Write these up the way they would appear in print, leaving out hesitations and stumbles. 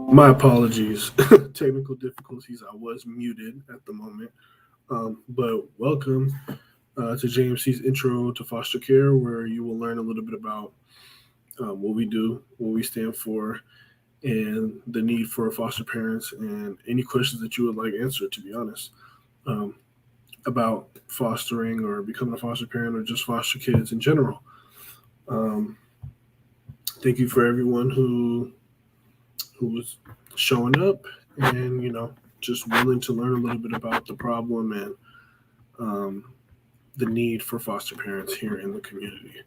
My apologies. Technical difficulties. I was muted at the moment. But welcome to JMC's Intro to Foster Care, where you will learn a little bit about what we do, what we stand for, and the need for foster parents, and any questions that you would like answered, to be honest, um, about fostering or becoming a foster parent or just foster kids in general. Um, Thank you for everyone who was showing up and just willing to learn a little bit about the problem and um, the need for foster parents here in the community.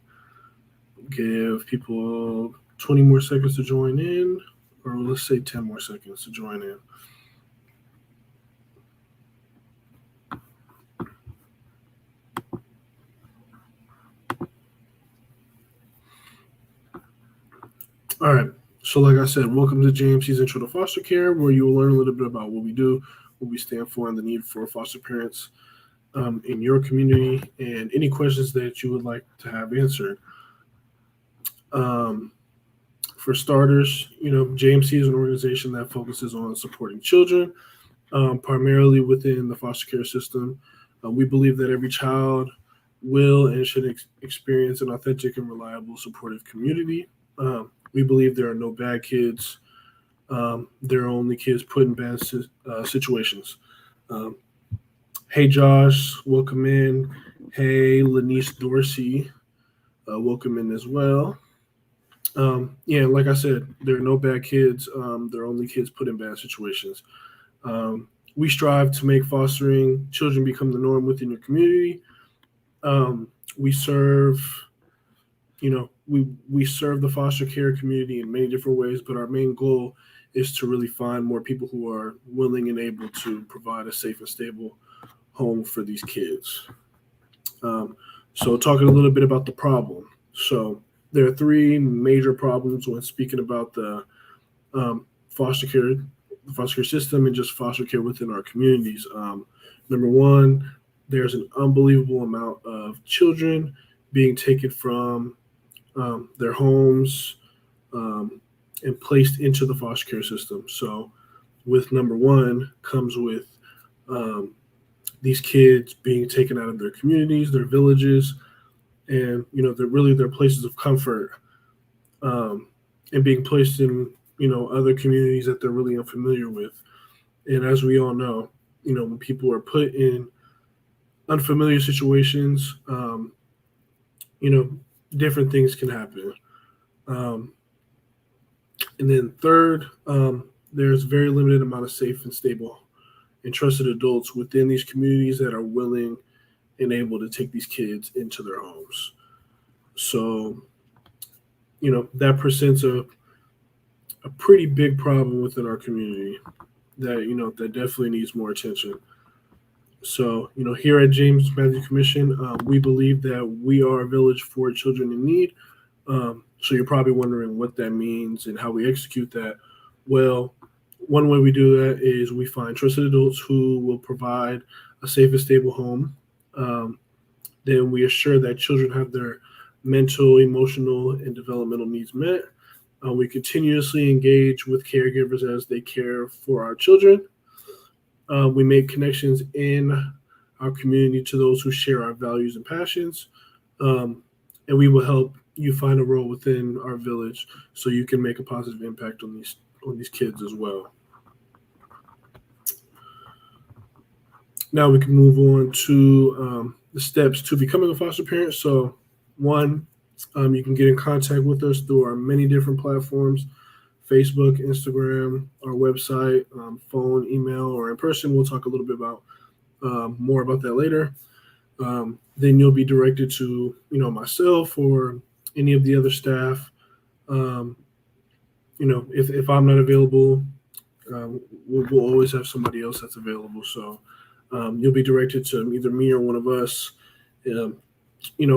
Give people 20 more seconds to join in, or let's say 10 more seconds to join in. All right. So, like I said, welcome to JMC's Intro to Foster Care, where you will learn a little bit about what we do, what we stand for, and the need for foster parents in your community, and any questions that you would like to have answered. Um, for starters, JMC is an organization that focuses on supporting children, primarily within the foster care system. We believe that every child will and should experience an authentic and reliable supportive community. We believe there are no bad kids. There are only kids put in bad situations. Um, hey, Josh, welcome in. Hey, Lanice Dorsey, welcome in as well. Yeah, like I said, there are no bad kids. There are only kids put in bad situations. Um, we strive to make fostering children become the norm within your community. We serve, we serve the foster care community in many different ways, but our main goal is to really find more people who are willing and able to provide a safe and stable home for these kids. Um, so, talking a little bit about the problem. So, there are three major problems when speaking about the um, foster care, the foster care system, and just foster care within our communities. Number one, there's an unbelievable amount of children being taken from their homes um, and placed into the foster care system. So, with number one comes with um, these kids being taken out of their communities, their villages, and they're really their places of comfort, um, and being placed in other communities that they're really unfamiliar with. And as we all know, when people are put in unfamiliar situations, you know different things can happen. Um, and then third, there's very limited amount of safe and stable and trusted adults within these communities that are willing and able to take these kids into their homes. So, that presents a pretty big problem within our community that, that definitely needs more attention. So, here at James Matthew Commission, we believe that we are a village for children in need. So you're probably wondering what that means and how we execute that. Well, one way we do that is we find trusted adults who will provide a safe and stable home. Um, then we assure that children have their mental, emotional, and developmental needs met. We continuously engage with caregivers as they care for our children. We make connections in our community to those who share our values and passions. Um, and we will help you find a role within our village so you can make a positive impact on these kids as well. Now we can move on to the steps to becoming a foster parent. So, one, you can get in contact with us through our many different platforms: Facebook, Instagram, our website, phone, email, or in person. We'll talk a little bit about more about that later. Then you'll be directed to myself or any of the other staff. Um, if I'm not available, we'll always have somebody else that's available. So you'll be directed to either me or one of us. Um,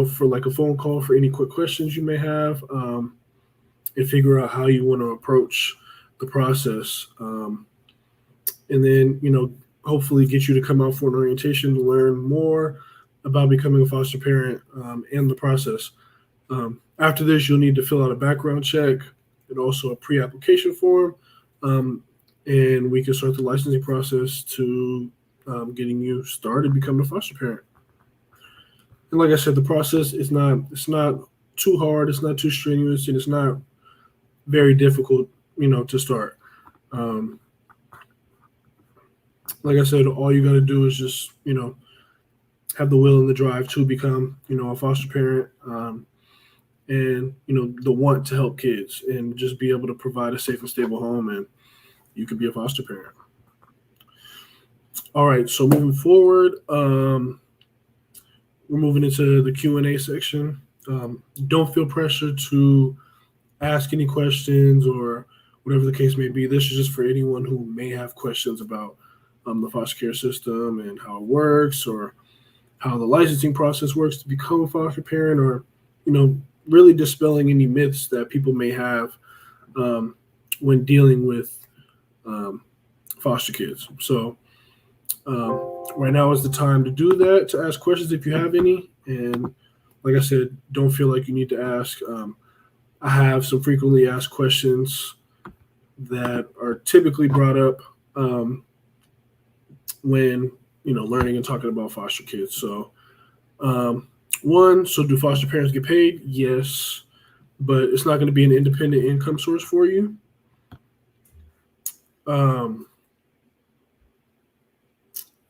for like a phone call for any quick questions you may have, and figure out how you want to approach the process. And then, hopefully get you to come out for an orientation to learn more about becoming a foster parent and the process. After this, you'll need to fill out a background check and also a pre-application form. and we can start the licensing process to getting you started becoming a foster parent. And like I said, the process is not too hard, it's not too strenuous, and it's not very difficult, to start. Um, like I said, all you got to do is just have the will and the drive to become a foster parent, and the want to help kids and just be able to provide a safe and stable home, and you could be a foster parent. All right, so moving forward, we're moving into the Q&A section. Don't feel pressure to ask any questions or whatever the case may be. This is just for anyone who may have questions about the foster care system and how it works, or how the licensing process works to become a foster parent, or really dispelling any myths that people may have when dealing with foster kids. So right now is the time to do that, to ask questions if you have any. And like I said, don't feel like you need to ask. I have some frequently asked questions that are typically brought up when learning and talking about foster kids. So so do foster parents get paid? Yes, but it's not going to be an independent income source for you.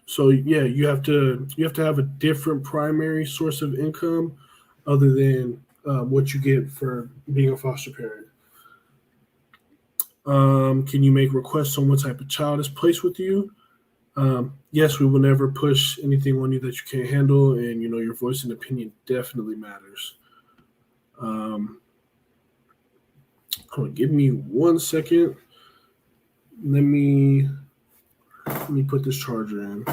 So yeah, you have to have a different primary source of income other than what you get for being a foster parent. Can you make requests on what type of child is placed with you? Yes, we will never push anything on you that you can't handle, and your voice and opinion definitely matters. Give me 1 second. Let me put this charger in.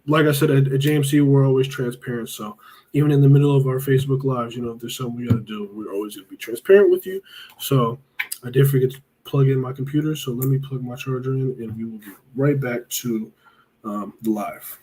Like I said, at JMC, we're always transparent. So even in the middle of our Facebook Lives, if there's something we got to do, we're always going to be transparent with you. So I did forget to plug in my computer. So let me plug my charger in, and we will get right back to the live.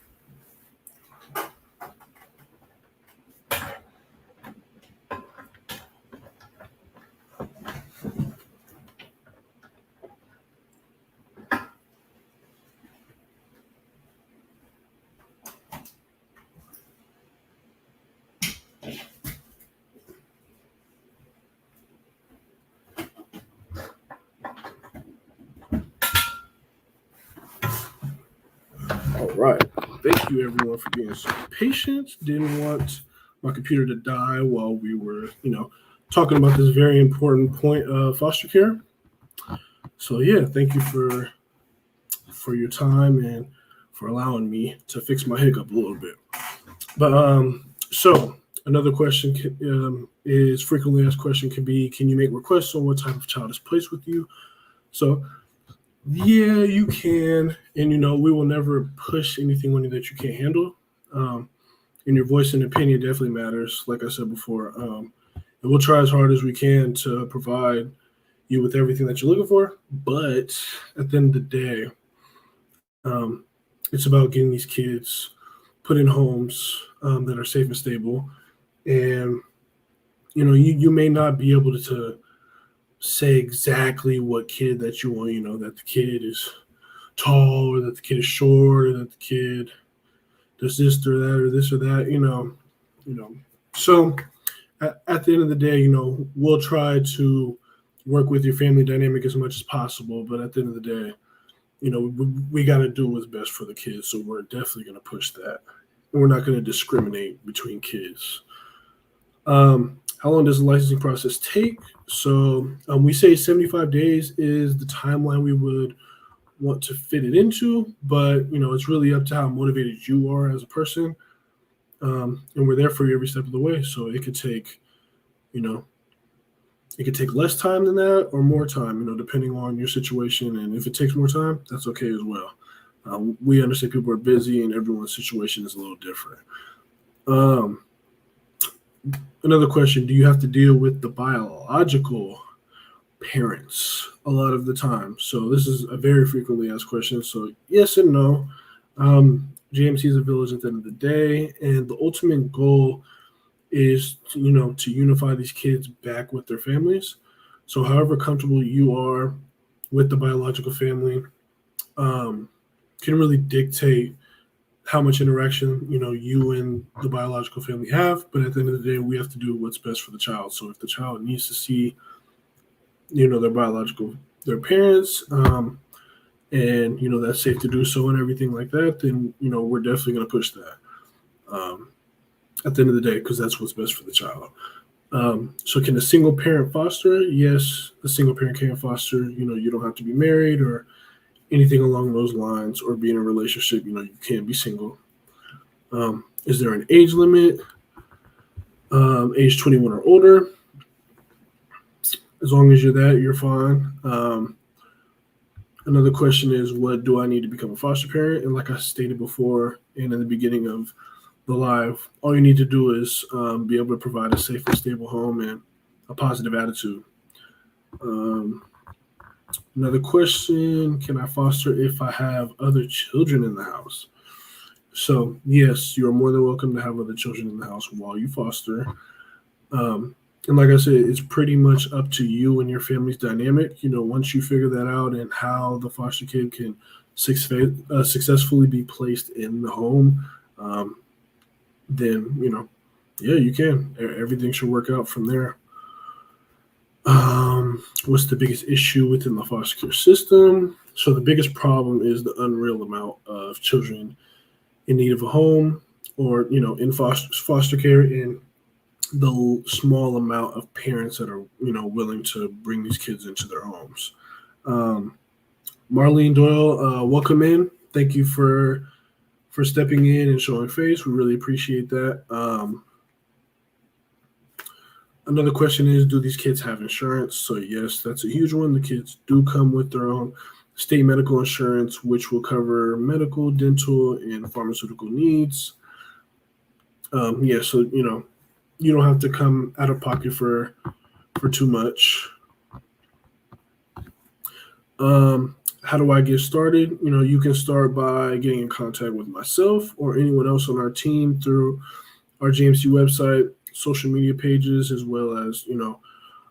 All right. Thank you, everyone, for being so patient. Didn't want my computer to die while we were, talking about this very important point of foster care. So yeah, thank you for your time and for allowing me to fix my hiccup a little bit. But so another question is frequently asked question can be, can you make requests on what type of child is placed with you? So yeah, you can, and we will never push anything on you that you can't handle. And your voice and opinion definitely matters, like I said before. And we'll try as hard as we can to provide you with everything that you're looking for. But at the end of the day, it's about getting these kids put in homes that are safe and stable. And you may not be able to say exactly what kid that you want, that the kid is tall, or that the kid is short, or that the kid does this or that, or this or that, So at the end of the day, we'll try to work with your family dynamic as much as possible. But at the end of the day, we got to do what's best for the kids. So we're definitely going to push that. And we're not going to discriminate between kids. How long does the licensing process take? So we say 75 days is the timeline we would want to fit it into, but it's really up to how motivated you are as a person. And we're there for you every step of the way. So it could take, less time than that or more time, depending on your situation. And if it takes more time, that's okay as well. We understand people are busy and everyone's situation is a little different. Another question, do you have to deal with the biological parents a lot of the time? So this is a very frequently asked question. So yes and no. JMC is a village at the end of the day, and the ultimate goal is to unify these kids back with their families. So however comfortable you are with the biological family can really dictate how much interaction you and the biological family have. But at the end of the day, we have to do what's best for the child. So if the child needs to see their parents, and that's safe to do so and everything like that, then we're definitely going to push that at the end of the day, because that's what's best for the child. So can a single parent foster? Yes, a single parent can foster. You don't have to be married or anything along those lines, or be in a relationship. You can be single. Is there an age limit? Age 21 or older. As long as you're that, you're fine. Another question is, what do I need to become a foster parent? And like I stated before and in the beginning of the live, all you need to do is be able to provide a safe and stable home and a positive attitude. Another question, can I foster if I have other children in the house? So yes, you are more than welcome to have other children in the house while you foster. And like I said, it's pretty much up to you and your family's dynamic. Once you figure that out and how the foster kid can successfully be placed in the home, then, you can. Everything should work out from there. What's the biggest issue within the foster care system? So the biggest problem is the unreal amount of children in need of a home or, in foster care, and the small amount of parents that are, willing to bring these kids into their homes. Marlene Doyle, welcome in. Thank you for stepping in and showing face. We really appreciate that. Another question is, do these kids have insurance? So yes, that's a huge one. The kids do come with their own state medical insurance, which will cover medical, dental, and pharmaceutical needs. So, you don't have to come out of pocket for too much. How do I get started? You can start by getting in contact with myself or anyone else on our team through our JMC website, social media pages, as well as,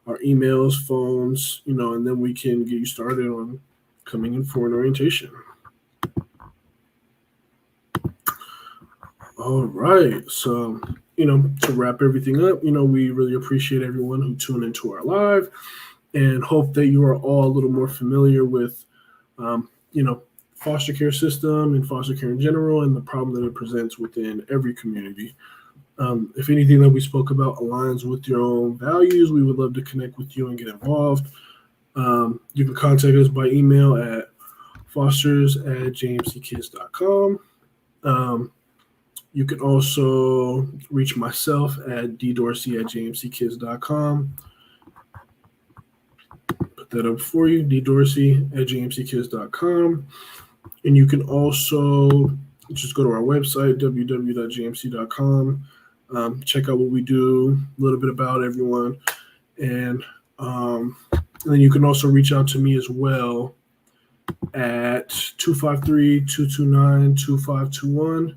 our emails, phones, and then we can get you started on coming in for an orientation. All right. So, to wrap everything up, we really appreciate everyone who tuned into our live and hope that you are all a little more familiar with, foster care system and foster care in general and the problem that it presents within every community. If anything that we spoke about aligns with your own values, we would love to connect with you and get involved. You can contact us by email at fosters@jmckids.com. You can also reach myself at ddorsey@jmckids.com. Put that up for you, ddorsey@jmckids.com. And you can also just go to our website, www.jmc.com. Check out what we do, a little bit about everyone. And then you can also reach out to me as well at 253-229-2521.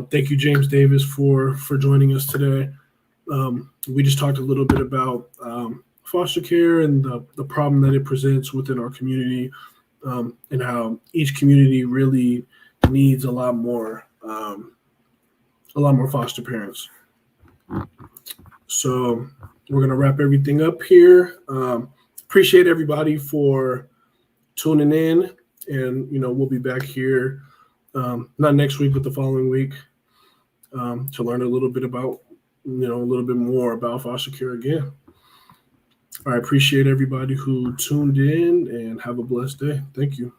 Thank you, James Davis, for joining us today. We just talked a little bit about foster care and the problem that it presents within our community, and how each community really needs a lot more foster parents. So we're going to wrap everything up here. Appreciate everybody for tuning in, and we'll be back here not next week but the following week to learn a little bit about a little bit more about foster care again. I appreciate everybody who tuned in, and have a blessed day. Thank you.